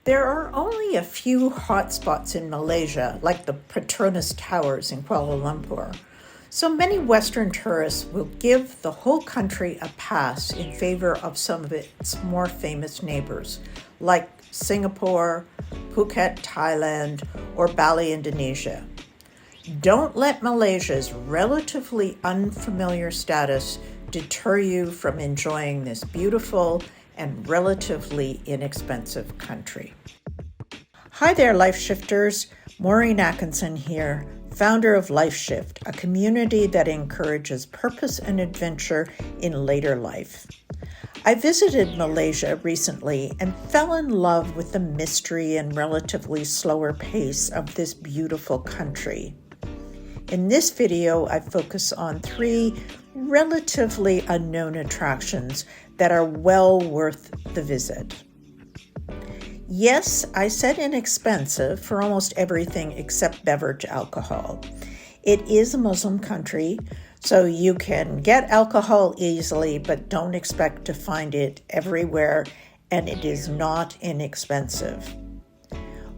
There are only a few hotspots in Malaysia, like the Petronas Towers in Kuala Lumpur, so many Western tourists will give the whole country a pass in favor of some of its more famous neighbours, like Singapore, Phuket, Thailand, or Bali, Indonesia. Don't let Malaysia's relatively unfamiliar status deter you from enjoying this beautiful and relatively inexpensive country. Hi there, Lifeshifters. Maureen Atkinson here, founder of Lifeshiift, a community that encourages purpose and adventure in later life. I visited Malaysia recently and fell in love with the mystery and relatively slower pace of this beautiful country. In this video, I focus on 3 relatively unknown attractions that are well worth the visit. Yes, I said inexpensive for almost everything except beverage alcohol. It is a Muslim country, so you can get alcohol easily, but don't expect to find it everywhere, and it is not inexpensive.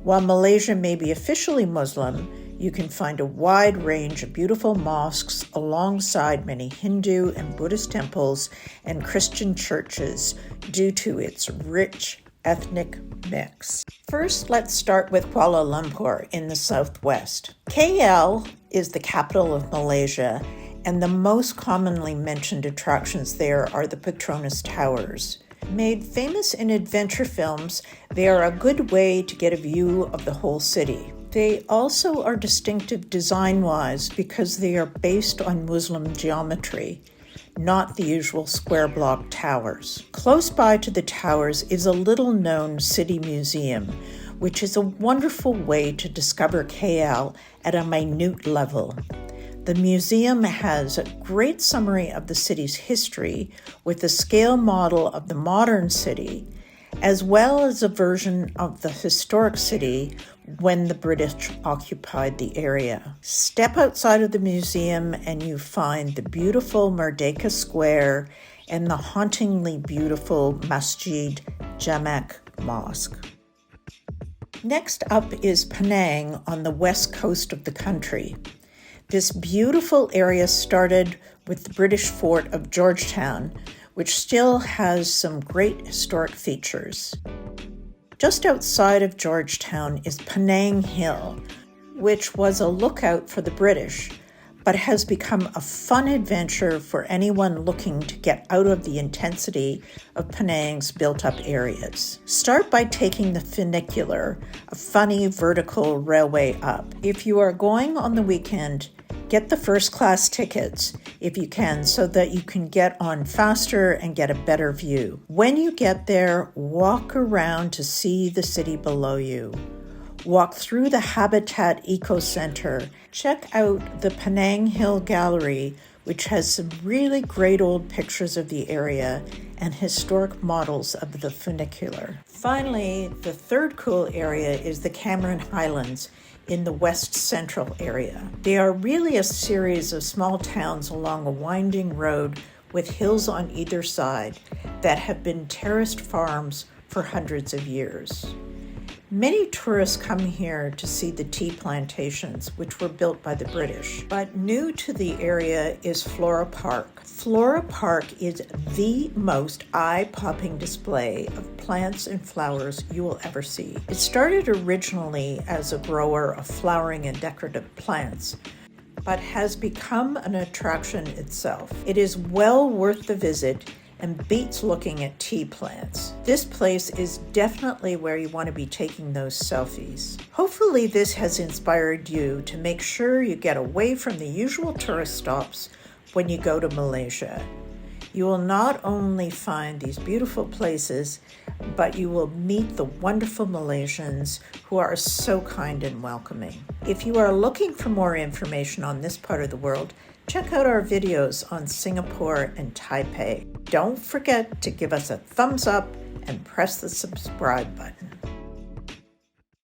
While Malaysia may be officially Muslim, you can find a wide range of beautiful mosques alongside many Hindu and Buddhist temples and Christian churches due to its rich ethnic mix. First, let's start with Kuala Lumpur in the southwest. KL is the capital of Malaysia, and the most commonly mentioned attractions there are the Petronas Towers. Made famous in adventure films, they are a good way to get a view of the whole city. They also are distinctive design-wise because they are based on Muslim geometry, not the usual square block towers. Close by to the towers is a little-known city museum, which is a wonderful way to discover KL at a minute level. The museum has a great summary of the city's history with a scale model of the modern city, as well as a version of the historic city when the British occupied the area. Step outside of the museum and you find the beautiful Merdeka Square and the hauntingly beautiful Masjid Jamek Mosque. Next up is Penang on the west coast of the country. This beautiful area started with the British fort of Georgetown, which still has some great historic features. Just outside of Georgetown is Penang Hill, which was a lookout for the British, but has become a fun adventure for anyone looking to get out of the intensity of Penang's built-up areas. Start by taking the funicular, a funny vertical railway up. If you are going on the weekend, get the first-class tickets if you can so that you can get on faster and get a better view. When you get there, walk around to see the city below you. Walk through the Habitat Eco Center. Check out the Penang Hill Gallery, which has some really great old pictures of the area and historic models of the funicular. Finally, the third cool area is the Highlands in the west central area. They are really a series of small towns along a winding road with hills on either side that have been terraced farms for hundreds of years. Many tourists come here to see the tea plantations, which were built by the British. But new to the area is Florapark. Florapark is the most eye-popping display of plants and flowers you will ever see. It started originally as a grower of flowering and decorative plants, but has become an attraction itself. It is well worth the visit and beats looking at tea plants. This place is definitely where you want to be taking those selfies. Hopefully this has inspired you to make sure you get away from the usual tourist stops when you go to Malaysia. You will not only find these beautiful places, but you will meet the wonderful Malaysians who are so kind and welcoming. If you are looking for more information on this part of the world, check out our videos on Singapore and Taipei. Don't forget to give us a thumbs up and press the subscribe button.